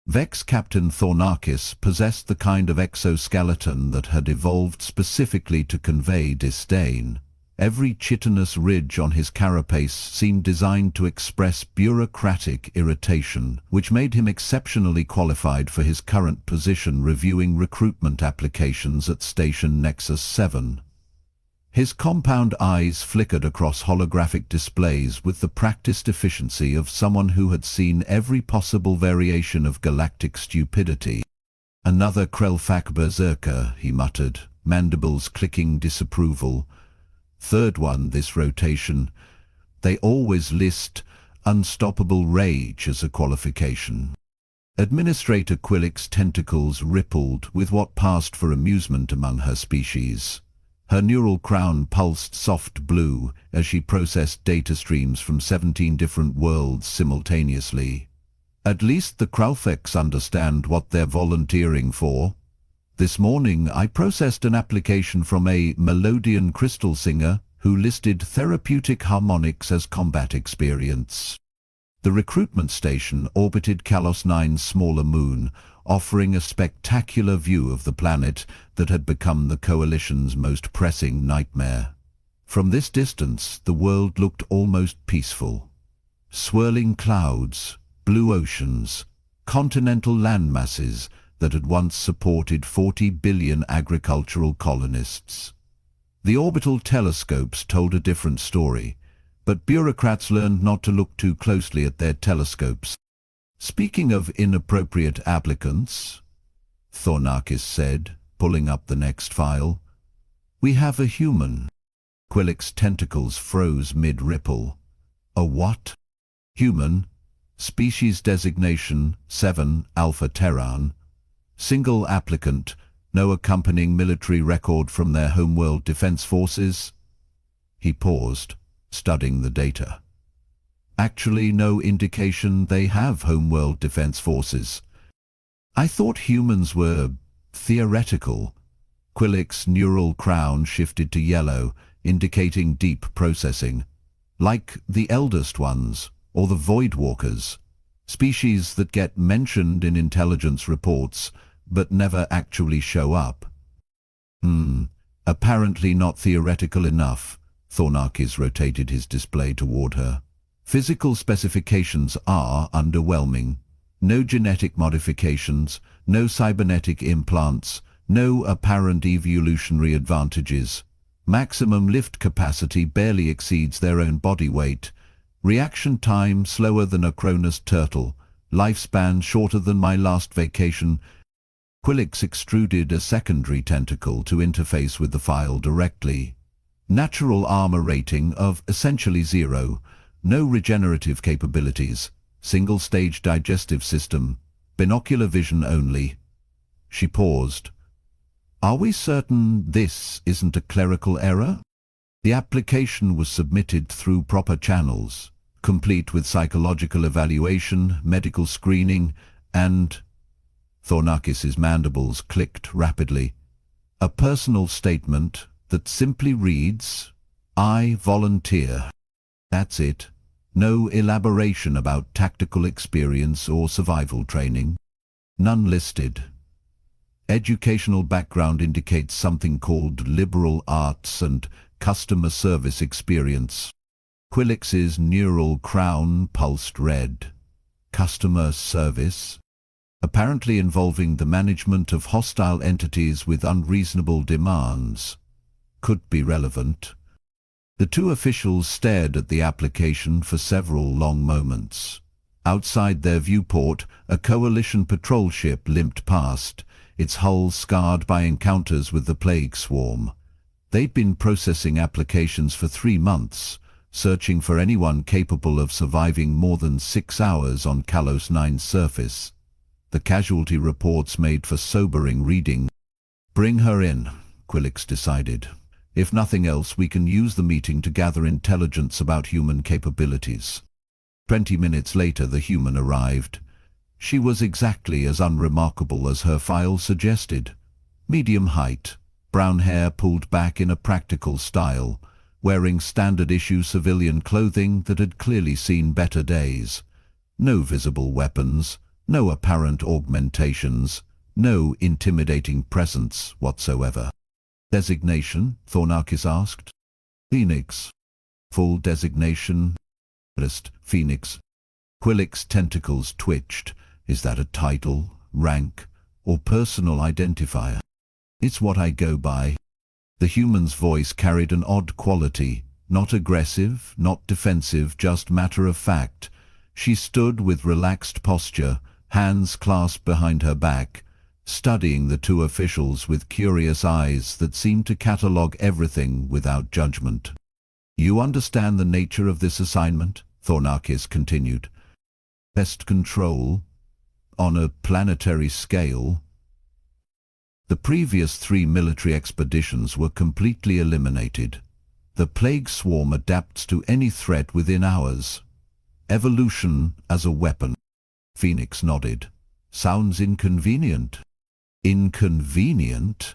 Vex Captain Thornarchis possessed the kind of exoskeleton that had evolved specifically to convey disdain. Every chitinous ridge on his carapace seemed designed to express bureaucratic irritation, which made him exceptionally qualified for his current position reviewing recruitment applications at Station Nexus 7. His compound eyes flickered across holographic displays with the practiced efficiency of someone who had seen every possible variation of galactic stupidity. "Another Krelfak berserker," he muttered, mandibles clicking disapproval. "Third one this rotation. They always list unstoppable rage as a qualification." Administrator Quillick's tentacles rippled with what passed for amusement among her species. Her neural crown pulsed soft blue as she processed data streams from 17 different worlds simultaneously. "At least the Kralfeks understand what they're volunteering for. This morning I processed an application from a Melodian crystal singer who listed therapeutic harmonics as combat experience." The recruitment station orbited Kalos 9's smaller moon, offering a spectacular view of the planet that had become the Coalition's most pressing nightmare. From this distance, the world looked almost peaceful. Swirling clouds, blue oceans, continental landmasses that had once supported 40 billion agricultural colonists. The orbital telescopes told a different story, but bureaucrats learned not to look too closely at their telescopes. "Speaking of inappropriate applicants," Thornarchis said, pulling up the next file, "we have a human." Quillick's tentacles froze mid-ripple. "A what?" "Human. Species designation 7 Alpha Terran. Single applicant. No accompanying military record from their homeworld defense forces." He paused, studying the data. "Actually, no indication they have homeworld defense forces. I thought humans were theoretical." Quillick's neural crown shifted to yellow, indicating deep processing. "Like the eldest ones, or the Voidwalkers. Species that get mentioned in intelligence reports, but never actually show up." Apparently not theoretical enough." Thornarchis rotated his display toward her. "Physical specifications are underwhelming. No genetic modifications, no cybernetic implants, no apparent evolutionary advantages. Maximum lift capacity barely exceeds their own body weight. Reaction time slower than a Cronus turtle. Lifespan shorter than my last vacation." Quillick's extruded a secondary tentacle to interface with the file directly. "Natural armor rating of essentially 0. No regenerative capabilities. Single-stage digestive system. Binocular vision only." She paused. "Are we certain this isn't a clerical error?" The application was submitted through proper channels, complete with psychological evaluation, medical screening, and... Thornarchis's mandibles clicked rapidly. "A personal statement that simply reads, 'I volunteer.' That's it. No elaboration about tactical experience or survival training. None listed. Educational background indicates something called liberal arts and customer service experience." Quillick's neural crown pulsed red. Customer service? Apparently involving the management of hostile entities with unreasonable demands. Could be relevant. The two officials stared at the application for several long moments. Outside their viewport, a Coalition patrol ship limped past, its hull scarred by encounters with the plague swarm. They'd been processing applications for 3 months, searching for anyone capable of surviving more than 6 hours on Kalos 9's surface. The casualty reports made for sobering reading. "Bring her in," Quillick decided. "If nothing else, we can use the meeting to gather intelligence about human capabilities." 20 minutes later, the human arrived. She was exactly as unremarkable as her file suggested. Medium height, brown hair pulled back in a practical style, wearing standard-issue civilian clothing that had clearly seen better days. No visible weapons, No apparent augmentations, no intimidating presence whatsoever. Designation? Thornarchis asked. Phoenix. Full designation? Phoenix. Quillick's tentacles twitched. Is that a title, rank, or personal identifier? It's what I go by. The human's voice carried an odd quality, not aggressive, not defensive, just matter of fact. She stood with relaxed posture, hands clasped behind her back, studying the two officials with curious eyes that seemed to catalogue everything without judgment. You understand the nature of this assignment? Thornarchis continued. Pest control, on a planetary scale. The previous 3 military expeditions were completely eliminated. The plague swarm adapts to any threat within hours. Evolution as a weapon. Phoenix nodded. Sounds inconvenient. Inconvenient?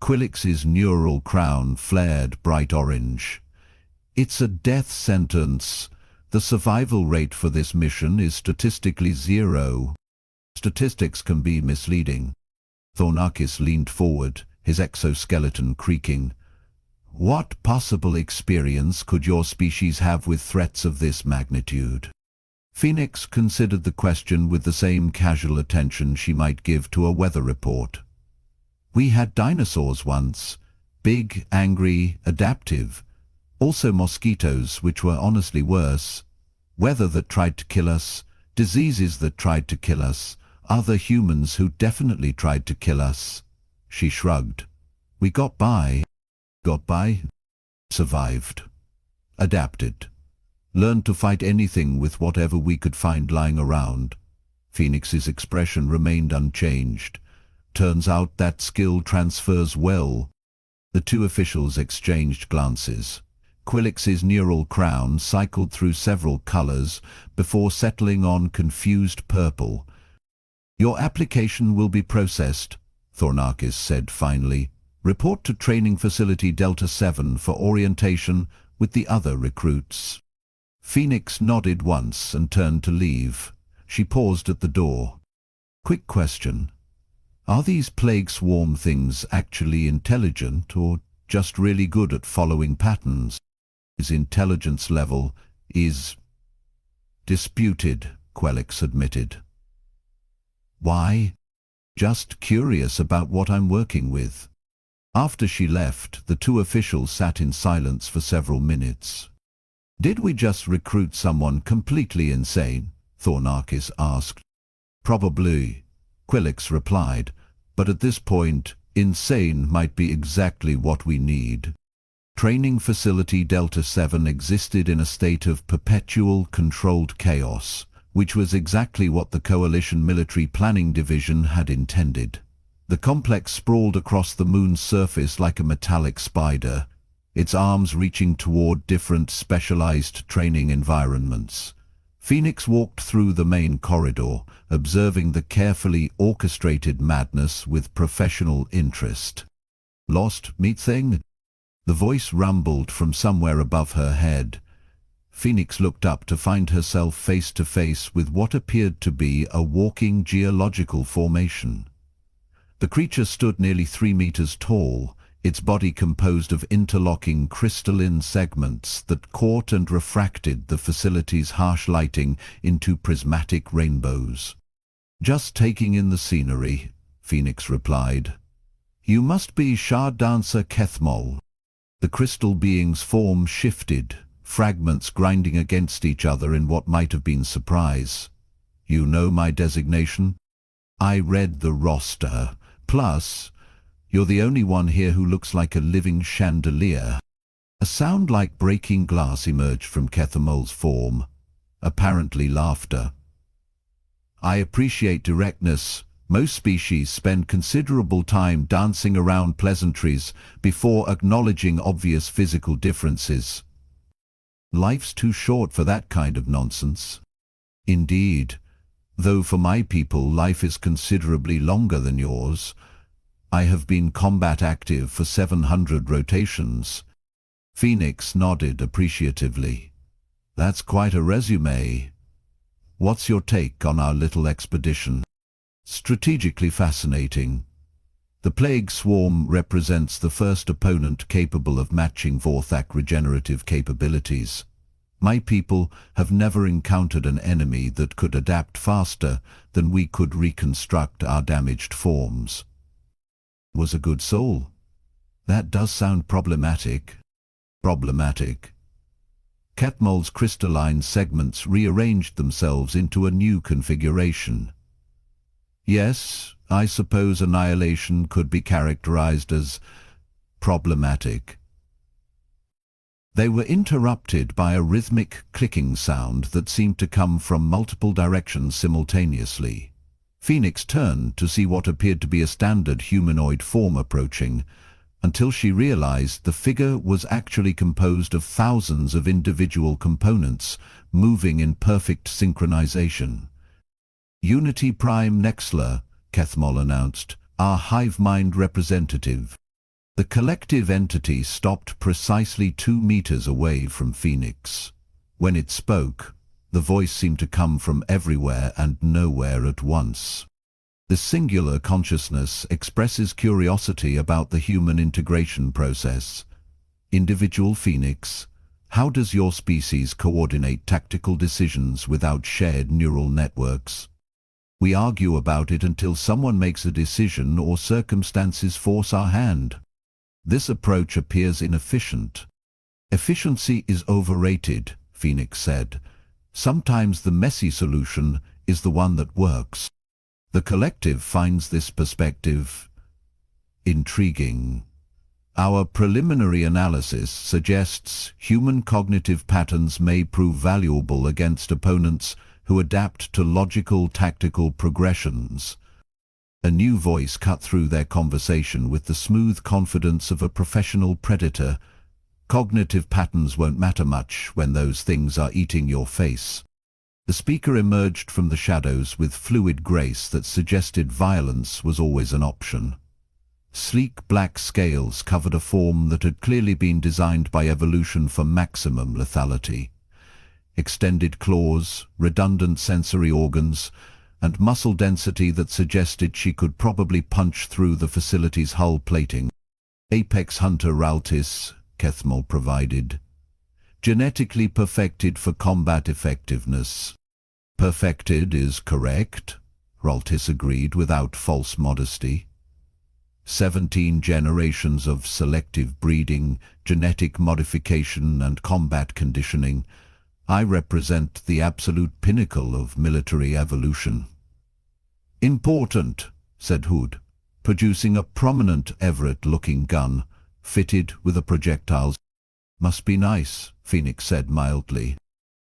Quillick's neural crown flared bright orange. It's a death sentence. The survival rate for this mission is statistically 0. Statistics can be misleading. Thornarchis leaned forward, his exoskeleton creaking. What possible experience could your species have with threats of this magnitude? Phoenix considered the question with the same casual attention she might give to a weather report. We had dinosaurs once. Big, angry, adaptive. Also mosquitoes, which were honestly worse. Weather that tried to kill us. Diseases that tried to kill us. Other humans who definitely tried to kill us. She shrugged. We got by. Got by? Survived. Adapted. Learned to fight anything with whatever we could find lying around. Phoenix's expression remained unchanged. Turns out that skill transfers well. The two officials exchanged glances. Quillick's neural crown cycled through several colors before settling on confused purple. Your application will be processed, Thornarchis said finally. Report to Training Facility Delta 7 for orientation with the other recruits. Phoenix nodded once and turned to leave. She paused at the door. Quick question. Are these plague swarm things actually intelligent or just really good at following patterns? His intelligence level is disputed, Quillick admitted. Why? Just curious about what I'm working with. After she left, the two officials sat in silence for several minutes. Did we just recruit someone completely insane? Thornarchis asked. Probably, Quillick replied, but at this point, insane might be exactly what we need. Training Facility Delta 7 existed in a state of perpetual controlled chaos, which was exactly what the Coalition Military Planning Division had intended. The complex sprawled across the moon's surface like a metallic spider, its arms reaching toward different specialized training environments. Phoenix walked through the main corridor, observing the carefully orchestrated madness with professional interest. Lost, meat thing? The voice rumbled from somewhere above her head. Phoenix looked up to find herself face to face with what appeared to be a walking geological formation. The creature stood nearly 3 meters tall, its body composed of interlocking crystalline segments that caught and refracted the facility's harsh lighting into prismatic rainbows. Just taking in the scenery, Phoenix replied. You must be Shard Dancer Kethmol. The crystal being's form shifted, fragments grinding against each other in what might have been surprise. You know my designation? I read the roster. Plus, you're the only one here who looks like a living chandelier. A sound like breaking glass emerged from Kethmol's form. Apparently laughter. I appreciate directness. Most species spend considerable time dancing around pleasantries before acknowledging obvious physical differences. Life's too short for that kind of nonsense. Indeed, though for my people life is considerably longer than yours. I have been combat active for 700 rotations. Phoenix nodded appreciatively. That's quite a resume. What's your take on our little expedition? Strategically fascinating. The Plague Swarm represents the first opponent capable of matching Vorthak regenerative capabilities. My people have never encountered an enemy that could adapt faster than we could reconstruct our damaged forms. Was a good soul. That does sound problematic. Problematic. Ketmol's crystalline segments rearranged themselves into a new configuration. Yes, I suppose annihilation could be characterized as problematic. They were interrupted by a rhythmic clicking sound that seemed to come from multiple directions simultaneously. Phoenix turned to see what appeared to be a standard humanoid form approaching, until she realized the figure was actually composed of thousands of individual components, moving in perfect synchronization. Unity Prime Nexler, Kethmol announced, our hive mind representative. The collective entity stopped precisely 2 meters away from Phoenix. When it spoke, the voice seemed to come from everywhere and nowhere at once. The singular consciousness expresses curiosity about the human integration process. Individual Phoenix, how does your species coordinate tactical decisions without shared neural networks? We argue about it until someone makes a decision or circumstances force our hand. This approach appears inefficient. Efficiency is overrated, Phoenix said. Sometimes the messy solution is the one that works. The collective finds this perspective intriguing. Our preliminary analysis suggests human cognitive patterns may prove valuable against opponents who adapt to logical tactical progressions. A new voice cut through their conversation with the smooth confidence of a professional predator. Cognitive patterns won't matter much when those things are eating your face. The speaker emerged from the shadows with fluid grace that suggested violence was always an option. Sleek black scales covered a form that had clearly been designed by evolution for maximum lethality. Extended claws, redundant sensory organs, and muscle density that suggested she could probably punch through the facility's hull plating. Apex Hunter Raltis, Kethmol provided. Genetically perfected for combat effectiveness. Perfected is correct, Raltis agreed without false modesty. 17 generations of selective breeding, genetic modification and combat conditioning. I represent the absolute pinnacle of military evolution. Important, said Hood, producing a prominent Everett-looking gun, fitted with a projectile. Must be nice, Phoenix said mildly.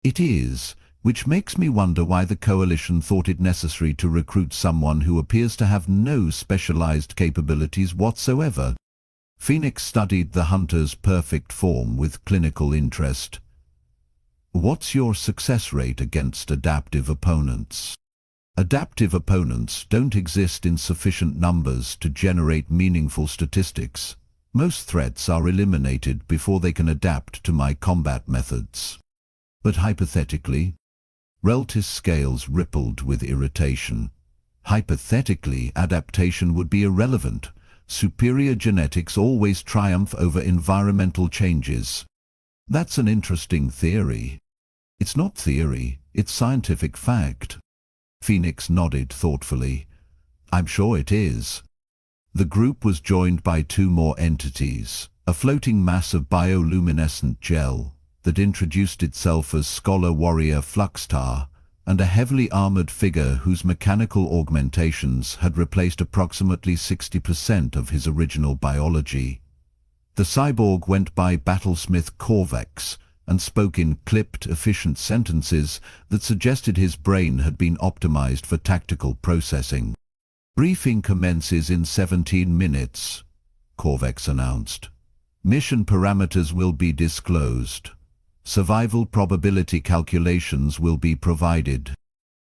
It is, which makes me wonder why the Coalition thought it necessary to recruit someone who appears to have no specialized capabilities whatsoever. Phoenix studied the hunter's perfect form with clinical interest. What's your success rate against adaptive opponents? Adaptive opponents don't exist in sufficient numbers to generate meaningful statistics. Most threats are eliminated before they can adapt to my combat methods. But hypothetically, Reltis' scales rippled with irritation. Hypothetically, adaptation would be irrelevant. Superior genetics always triumph over environmental changes. That's an interesting theory. It's not theory, it's scientific fact. Phoenix nodded thoughtfully. I'm sure it is. The group was joined by 2 more entities, a floating mass of bioluminescent gel that introduced itself as Scholar Warrior Fluxtar, and a heavily armored figure whose mechanical augmentations had replaced approximately 60% of his original biology. The cyborg went by Battlesmith Corvex and spoke in clipped, efficient sentences that suggested his brain had been optimized for tactical processing. Briefing commences in 17 minutes, Corvex announced. Mission parameters will be disclosed. Survival probability calculations will be provided.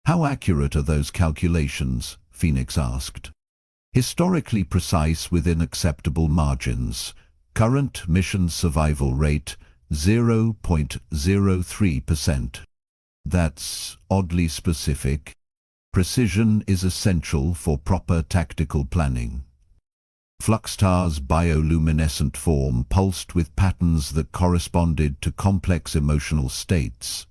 How accurate are those calculations? Phoenix asked. Historically precise within acceptable margins. Current mission survival rate 0.03%. That's oddly specific. Precision is essential for proper tactical planning. Fluxtar's bioluminescent form pulsed with patterns that corresponded to complex emotional states.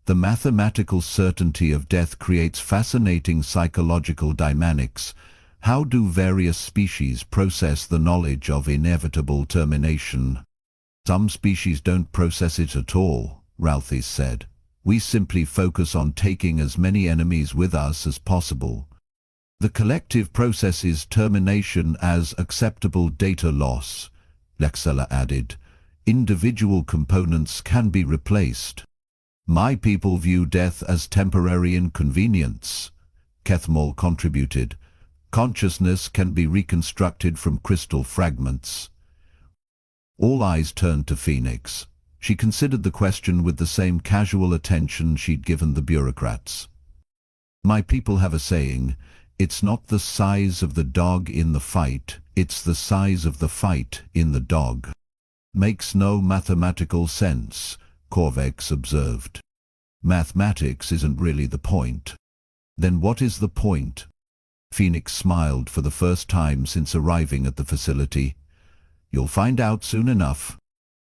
The mathematical certainty of death creates fascinating psychological dynamics. How do various species process the knowledge of inevitable termination? Some species don't process it at all, Ralphis said. We simply focus on taking as many enemies with us as possible. The collective processes termination as acceptable data loss, Lexella added. Individual components can be replaced. My people view death as temporary inconvenience, Kethmol contributed. Consciousness can be reconstructed from crystal fragments. All eyes turned to Phoenix. She considered the question with the same casual attention she'd given the bureaucrats. My people have a saying, it's not the size of the dog in the fight, it's the size of the fight in the dog. Makes no mathematical sense, Corvex observed. Mathematics isn't really the point. Then what is the point? Phoenix smiled for the first time since arriving at the facility. You'll find out soon enough.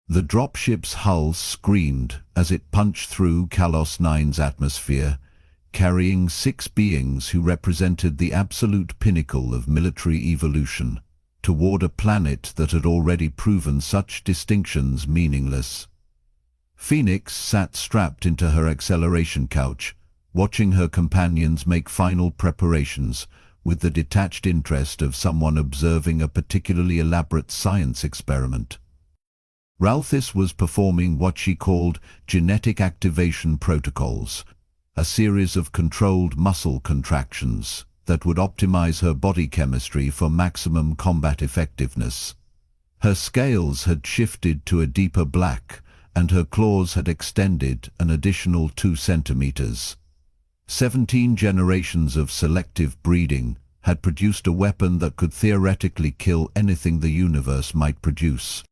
The dropship's hull screamed as it punched through Kalos 9's atmosphere, carrying 6 beings who represented the absolute pinnacle of military evolution, toward a planet that had already proven such distinctions meaningless. Phoenix sat strapped into her acceleration couch, watching her companions make final preparations, with the detached interest of someone observing a particularly elaborate science experiment. Ralphis was performing what she called genetic activation protocols, a series of controlled muscle contractions that would optimize her body chemistry for maximum combat effectiveness. Her scales had shifted to a deeper black, and her claws had extended an additional 2 centimeters. 17 generations of selective breeding had produced a weapon that could theoretically kill anything the universe might produce.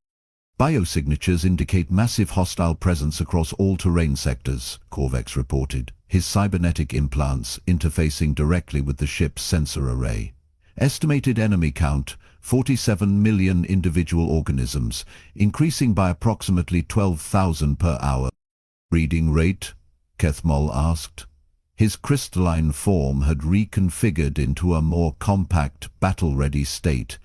Biosignatures indicate massive hostile presence across all terrain sectors, Corvex reported, his cybernetic implants interfacing directly with the ship's sensor array. Estimated enemy count, 47 million individual organisms, increasing by approximately 12,000 per hour. Breeding rate? Kethmol asked. His crystalline form had reconfigured into a more compact, battle-ready state,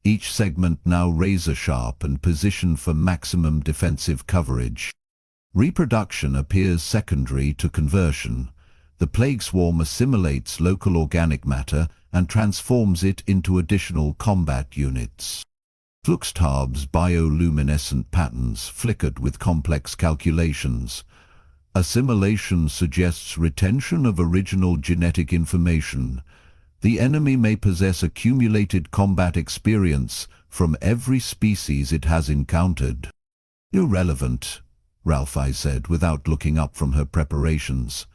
each segment now razor-sharp and positioned for maximum defensive coverage. Reproduction appears secondary to conversion. The plague swarm assimilates local organic matter and transforms it into additional combat units. Fluxtarb's bioluminescent patterns flickered with complex calculations. Assimilation suggests retention of original genetic information. The enemy may possess accumulated combat experience from every species it has encountered. Irrelevant, Ralphis said without looking up from her preparations.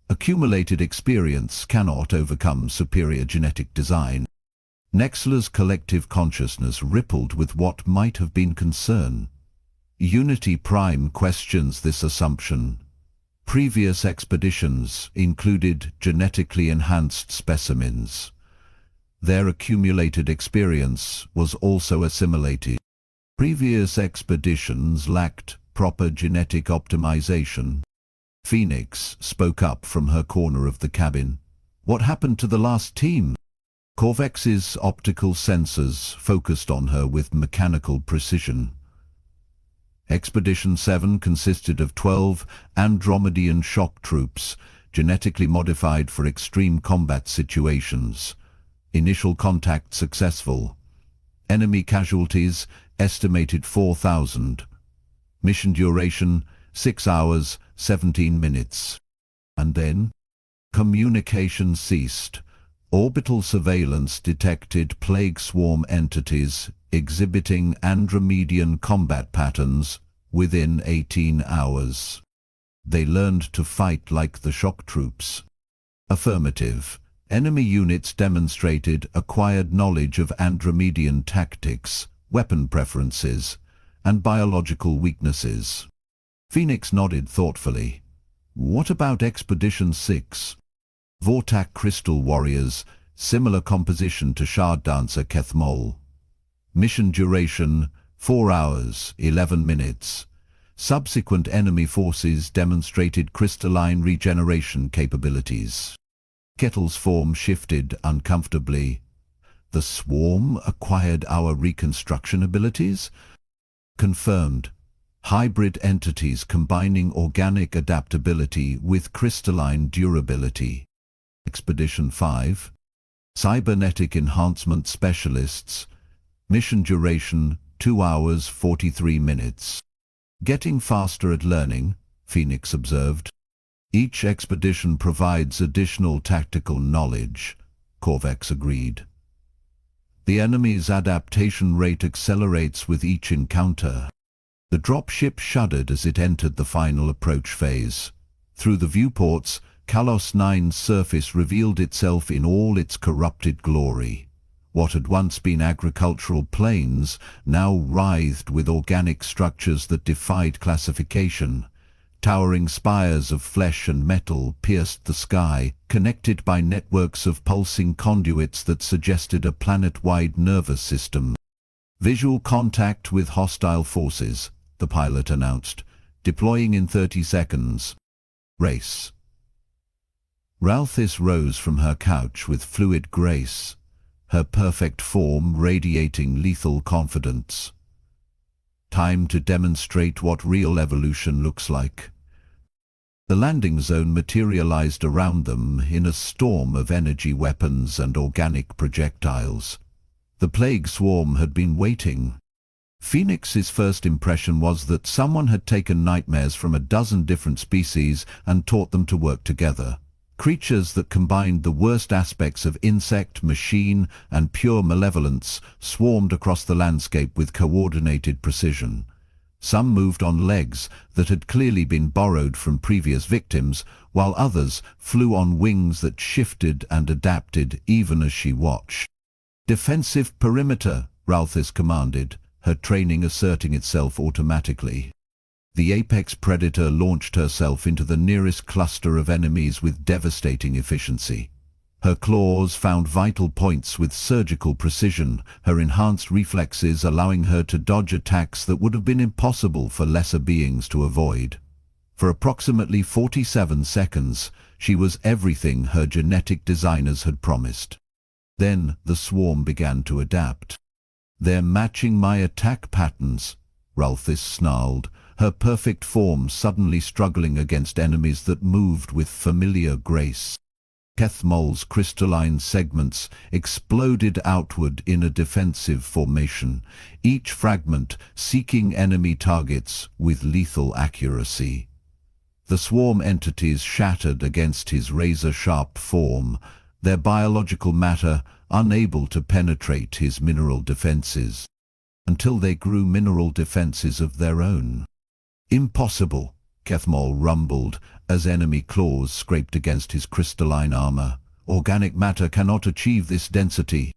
Accumulated experience cannot overcome superior genetic design. Nexla's collective consciousness rippled with what might have been concern. Unity Prime questions this assumption. Previous expeditions included genetically enhanced specimens. Their accumulated experience was also assimilated. Previous expeditions lacked proper genetic optimization. Phoenix spoke up from her corner of the cabin. What happened to the last team? Corvex's optical sensors focused on her with mechanical precision. Expedition 7 consisted of 12 Andromedan shock troops, genetically modified for extreme combat situations. Initial contact successful. Enemy casualties estimated 4,000. Mission duration 6 hours, 17 minutes. And then? Communication ceased. Orbital surveillance detected plague swarm entities exhibiting Andromedan combat patterns within 18 hours. They learned to fight like the shock troops. Affirmative. Enemy units demonstrated acquired knowledge of Andromedan tactics, weapon preferences, and biological weaknesses. Phoenix nodded thoughtfully. What about Expedition 6? Vortak Crystal Warriors, similar composition to Shard Dancer Kethmol. Mission duration, 4 hours, 11 minutes. Subsequent enemy forces demonstrated crystalline regeneration capabilities. Kettle's form shifted uncomfortably. The swarm acquired our reconstruction abilities? Confirmed. Hybrid entities combining organic adaptability with crystalline durability. Expedition 5. Cybernetic Enhancement Specialists. Mission duration, 2 hours 43 minutes. Getting faster at learning, Phoenix observed. Each expedition provides additional tactical knowledge, Corvex agreed. The enemy's adaptation rate accelerates with each encounter. The dropship shuddered as it entered the final approach phase. Through the viewports, Kalos 9's surface revealed itself in all its corrupted glory. What had once been agricultural plains now writhed with organic structures that defied classification. Towering spires of flesh and metal pierced the sky, connected by networks of pulsing conduits that suggested a planet-wide nervous system. Visual contact with hostile forces, the pilot announced, deploying in 30 seconds. Race. Ralthis rose from her couch with fluid grace, her perfect form radiating lethal confidence. Time to demonstrate what real evolution looks like. The landing zone materialized around them in a storm of energy weapons and organic projectiles. The plague swarm had been waiting. Phoenix's first impression was that someone had taken nightmares from a dozen different species and taught them to work together. Creatures that combined the worst aspects of insect, machine, and pure malevolence swarmed across the landscape with coordinated precision. Some moved on legs that had clearly been borrowed from previous victims, while others flew on wings that shifted and adapted even as she watched. "Defensive perimeter," Ralthis commanded, her training asserting itself automatically. The apex predator launched herself into the nearest cluster of enemies with devastating efficiency. Her claws found vital points with surgical precision, her enhanced reflexes allowing her to dodge attacks that would have been impossible for lesser beings to avoid. For approximately 47 seconds, she was everything her genetic designers had promised. Then the swarm began to adapt. "They're matching my attack patterns," Ralthis snarled, her perfect form suddenly struggling against enemies that moved with familiar grace. Kethmol's crystalline segments exploded outward in a defensive formation, each fragment seeking enemy targets with lethal accuracy. The swarm entities shattered against his razor-sharp form, their biological matter unable to penetrate his mineral defenses, until they grew mineral defenses of their own. "Impossible," Kethmol rumbled as enemy claws scraped against his crystalline armor. "Organic matter cannot achieve this density."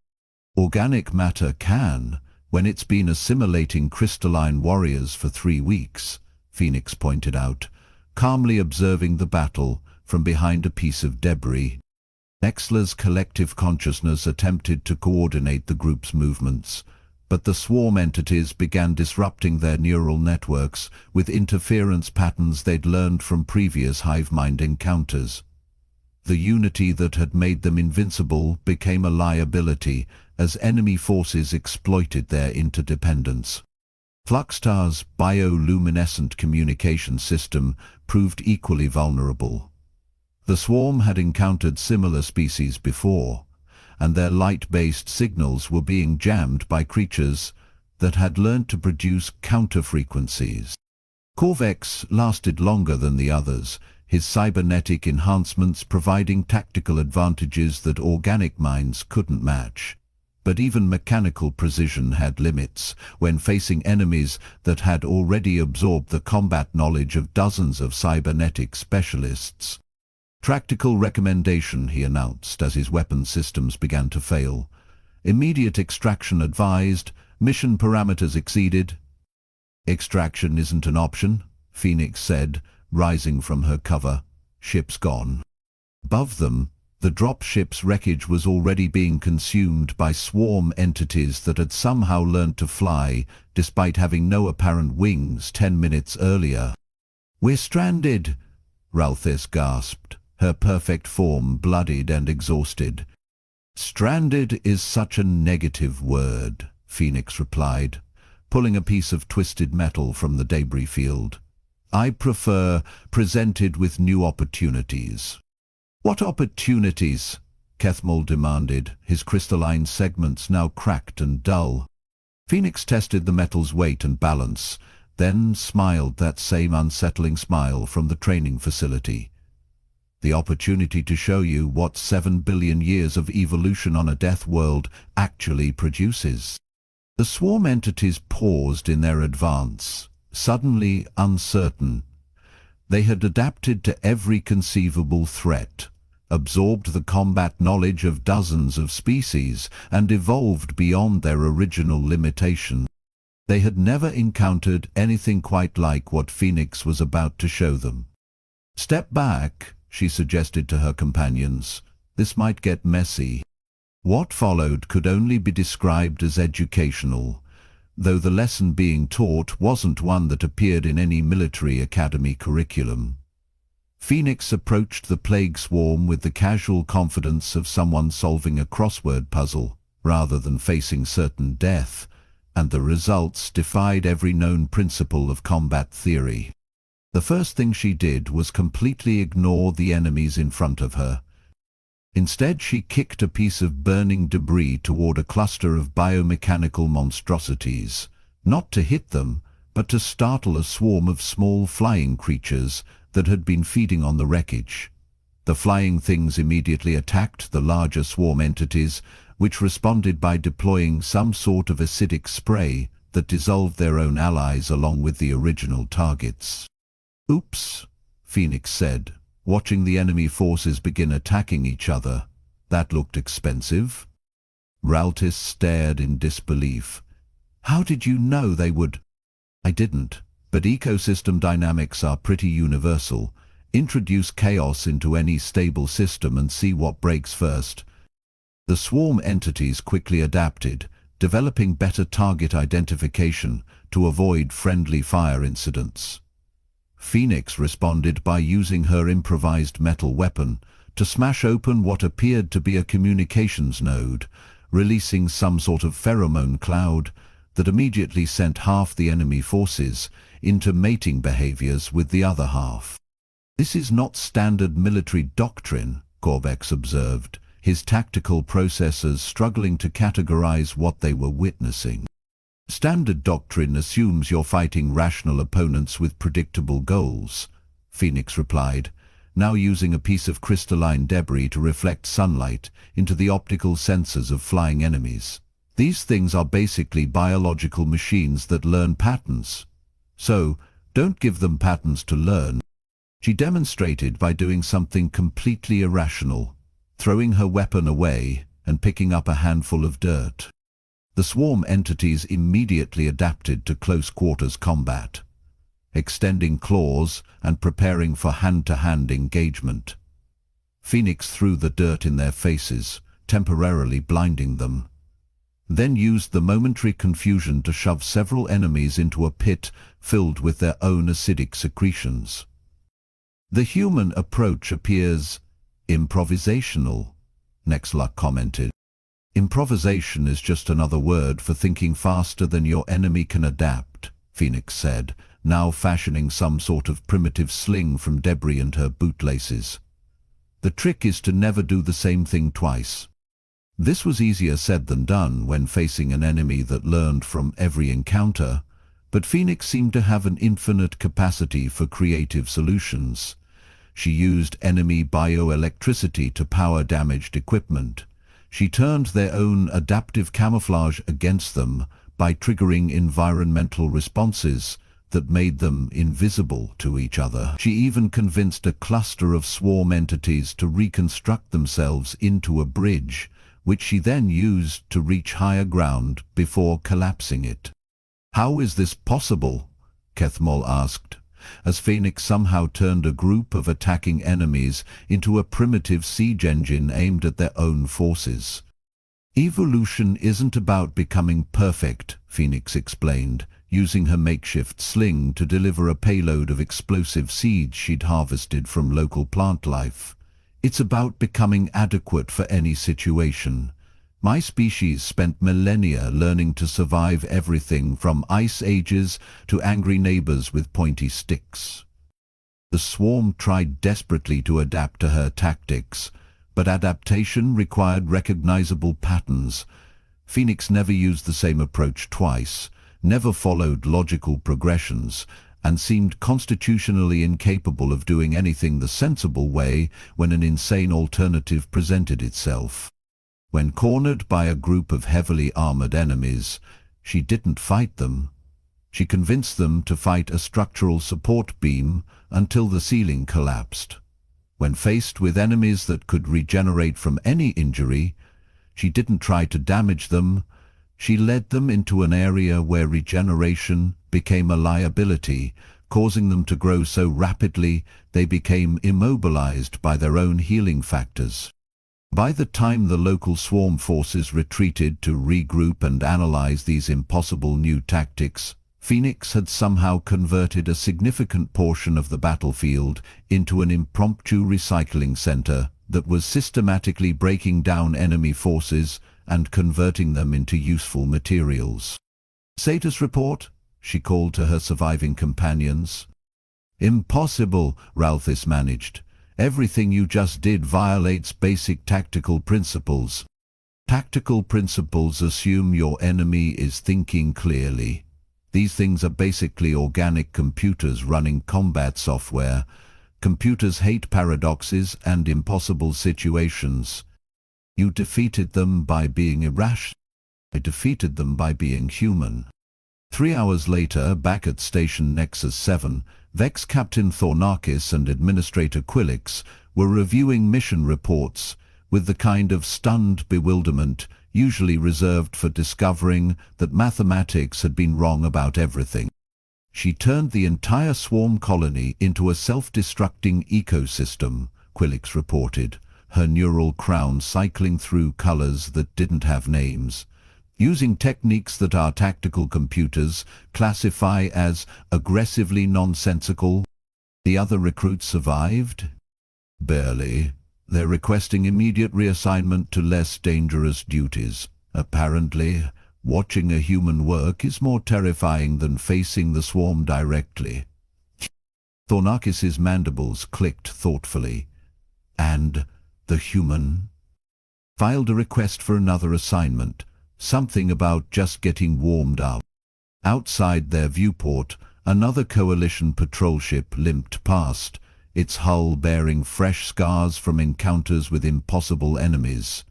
"Organic matter can, when it's been assimilating crystalline warriors for 3 weeks, Phoenix pointed out, calmly observing the battle from behind a piece of debris. Nexla's collective consciousness attempted to coordinate the group's movements, but the swarm entities began disrupting their neural networks with interference patterns they'd learned from previous hive-mind encounters. The unity that had made them invincible became a liability as enemy forces exploited their interdependence. Fluxtar's bioluminescent communication system proved equally vulnerable. The swarm had encountered similar species before, and their light-based signals were being jammed by creatures that had learned to produce counter-frequencies. Corvex lasted longer than the others, his cybernetic enhancements providing tactical advantages that organic minds couldn't match. But even mechanical precision had limits when facing enemies that had already absorbed the combat knowledge of dozens of cybernetic specialists. "Tactical recommendation," he announced as his weapon systems began to fail. "Immediate extraction advised, mission parameters exceeded." "Extraction isn't an option," Phoenix said, rising from her cover, ships gone. Above them, the dropship's wreckage was already being consumed by swarm entities that had somehow learned to fly, despite having no apparent wings 10 minutes earlier. "We're stranded," Ralthis gasped, her perfect form bloodied and exhausted. "Stranded is such a negative word," Phoenix replied, pulling a piece of twisted metal from the debris field. "I prefer presented with new opportunities." "What opportunities?" Kethmol demanded, his crystalline segments now cracked and dull. Phoenix tested the metal's weight and balance, then smiled that same unsettling smile from the training facility. "The opportunity to show you what 7 billion years of evolution on a death world actually produces." The swarm entities paused in their advance, suddenly uncertain. They had adapted to every conceivable threat, absorbed the combat knowledge of dozens of species, and evolved beyond their original limitations. They had never encountered anything quite like what Phoenix was about to show them. "Step back," she suggested to her companions. "This might get messy." What followed could only be described as educational, though the lesson being taught wasn't one that appeared in any military academy curriculum. Phoenix approached the plague swarm with the casual confidence of someone solving a crossword puzzle, rather than facing certain death, and the results defied every known principle of combat theory. The first thing she did was completely ignore the enemies in front of her. Instead, she kicked a piece of burning debris toward a cluster of biomechanical monstrosities, not to hit them, but to startle a swarm of small flying creatures that had been feeding on the wreckage. The flying things immediately attacked the larger swarm entities, which responded by deploying some sort of acidic spray that dissolved their own allies along with the original targets. "Oops," Phoenix said, watching the enemy forces begin attacking each other. "That looked expensive." Ralthis stared in disbelief. "How did you know they would?" "I didn't, but ecosystem dynamics are pretty universal. Introduce chaos into any stable system and see what breaks first." The swarm entities quickly adapted, developing better target identification to avoid friendly fire incidents. Phoenix responded by using her improvised metal weapon to smash open what appeared to be a communications node, releasing some sort of pheromone cloud that immediately sent half the enemy forces into mating behaviors with the other half. "This is not standard military doctrine," Corvex observed, his tactical processors struggling to categorize what they were witnessing. "Standard doctrine assumes you're fighting rational opponents with predictable goals," Phoenix replied, now using a piece of crystalline debris to reflect sunlight into the optical sensors of flying enemies. "These things are basically biological machines that learn patterns. So, don't give them patterns to learn." She demonstrated by doing something completely irrational, throwing her weapon away and picking up a handful of dirt. The swarm entities immediately adapted to close-quarters combat, extending claws and preparing for hand-to-hand engagement. Phoenix threw the dirt in their faces, temporarily blinding them, then used the momentary confusion to shove several enemies into a pit filled with their own acidic secretions. "The human approach appears improvisational," Nexluck commented. "Improvisation is just another word for thinking faster than your enemy can adapt," Phoenix said, now fashioning some sort of primitive sling from debris and her bootlaces. "The trick is to never do the same thing twice." This was easier said than done when facing an enemy that learned from every encounter, but Phoenix seemed to have an infinite capacity for creative solutions. She used enemy bioelectricity to power damaged equipment. She turned their own adaptive camouflage against them by triggering environmental responses that made them invisible to each other. She even convinced a cluster of swarm entities to reconstruct themselves into a bridge, which she then used to reach higher ground before collapsing it. "How is this possible?" Kethmol asked, as Phoenix somehow turned a group of attacking enemies into a primitive siege engine aimed at their own forces. "Evolution isn't about becoming perfect," Phoenix explained, using her makeshift sling to deliver a payload of explosive seeds she'd harvested from local plant life. "It's about becoming adequate for any situation. My species spent millennia learning to survive everything from ice ages to angry neighbors with pointy sticks." The swarm tried desperately to adapt to her tactics, but adaptation required recognizable patterns. Phoenix never used the same approach twice, never followed logical progressions, and seemed constitutionally incapable of doing anything the sensible way when an insane alternative presented itself. When cornered by a group of heavily armored enemies, she didn't fight them. She convinced them to fight a structural support beam until the ceiling collapsed. When faced with enemies that could regenerate from any injury, she didn't try to damage them. She led them into an area where regeneration became a liability, causing them to grow so rapidly they became immobilized by their own healing factors. By the time the local swarm forces retreated to regroup and analyze these impossible new tactics, Phoenix had somehow converted a significant portion of the battlefield into an impromptu recycling center that was systematically breaking down enemy forces and converting them into useful materials. "Status report," she called to her surviving companions. "Impossible," Ralphis managed. "Everything you just did violates basic tactical principles. Tactical principles assume your enemy is thinking clearly. These things are basically organic computers running combat software. Computers hate paradoxes and impossible situations. You defeated them by being irrational. I defeated them by being human." 3 hours later, back at Station Nexus 7, Vex Captain Thornakis and Administrator Quillix were reviewing mission reports with the kind of stunned bewilderment usually reserved for discovering that mathematics had been wrong about everything. "She turned the entire swarm colony into a self-destructing ecosystem," Quillix reported, her neural crown cycling through colors that didn't have names. "Using techniques that our tactical computers classify as aggressively nonsensical." "The other recruits survived?" "Barely. They're requesting immediate reassignment to less dangerous duties. Apparently, watching a human work is more terrifying than facing the swarm directly." Thornakis's mandibles clicked thoughtfully. "And the human?" "Filed a request for another assignment. Something about just getting warmed up." Outside their viewport, another coalition patrol ship limped past, its hull bearing fresh scars from encounters with impossible enemies.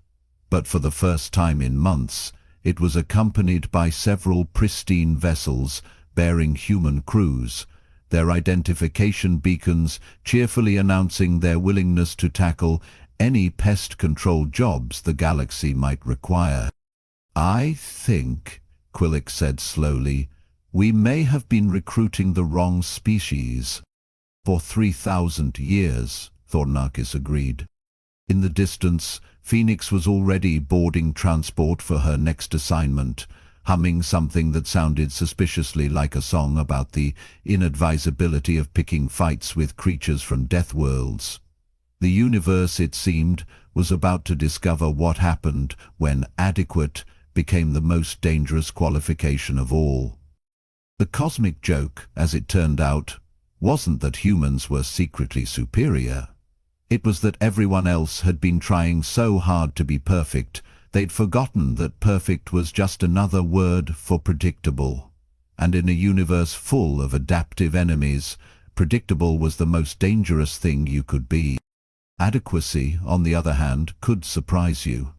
But for the first time in months, it was accompanied by several pristine vessels bearing human crews, their identification beacons cheerfully announcing their willingness to tackle any pest control jobs the galaxy might require. "I think," Quillix said slowly, "we may have been recruiting the wrong species." "For 3,000 years, Thornakis agreed. In the distance, Phoenix was already boarding transport for her next assignment, humming something that sounded suspiciously like a song about the inadvisability of picking fights with creatures from death worlds. The universe, it seemed, was about to discover what happened when adequate became the most dangerous qualification of all. The cosmic joke, as it turned out, wasn't that humans were secretly superior. It was that everyone else had been trying so hard to be perfect, they'd forgotten that perfect was just another word for predictable. And in a universe full of adaptive enemies, predictable was the most dangerous thing you could be. Adequacy, on the other hand, could surprise you.